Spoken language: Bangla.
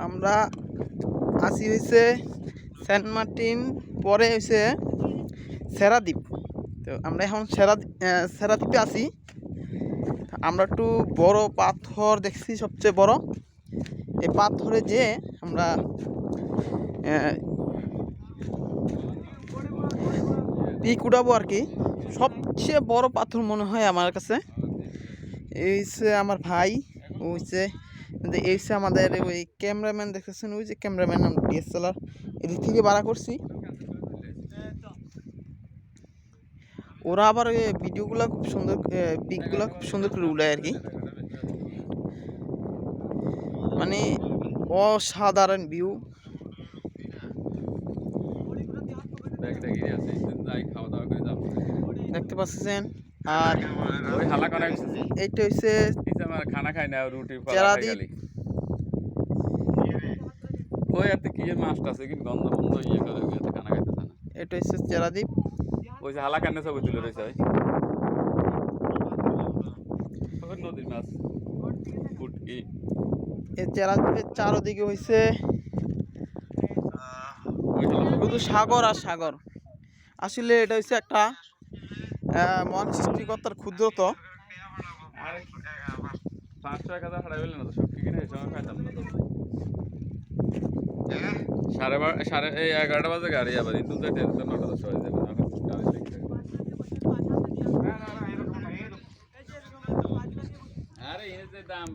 আমরা আসি হয়েছে সেন্ট মার্টিন, পরে হয়েছে সেরাদ্বীপ। তো আমরা এখন সেরাদ্বীপে আছি। আমরা একটু বড় পাথর দেখছি, সবচেয়ে বড় এই পাথরে যে আমরা পিক উঠাবো আর কি। সবচেয়ে বড় পাথর মনে হয় আমার কাছে। এই হচ্ছে আমার ভাই, ও হচ্ছে এই হচ্ছে আমাদের ওই ক্যামেরাম্যান, দেখতেছেন ওই যে ক্যামেরাম্যান, আমরা ডিএসএলআর এদিক থেকে ভাড়া করছি। ওরা আবার ওই ভিডিওগুলো খুব সুন্দর, পিকগুলো খুব সুন্দর করে উড়ায় আর কি। মানে অসাধারণ ভিউ দেখতে পাচ্ছেন। আর এইটা হচ্ছে খানা খাই না, রুটি চেরাদ্বীপ। ওই আর কি মাছটা আছে কিন্তু গন্ধ বন্ধ ইয়ে করে খানা খাইতে না। এটা হচ্ছে চেরাদ্বীপ। ওই যে হালা কান্নে ছবি তুলে রয়েছে নদীর মাছ ফুটকি। এই চেরাদ্বীপের চারদিকে হয়েছে শুধু সাগর আর সাগর। আসলে এটা হচ্ছে একটা মহান সৃষ্টিকর্তার ক্ষুদ্রত। 500-1000 হারাই বললেন না তো, সব কিনে এই সময় খাইতাম না তো। 11:30 বাজে গাড়ি আবার কিন্তু যাইতে 9:10 বাজে যাবে। আরে এর যে দাম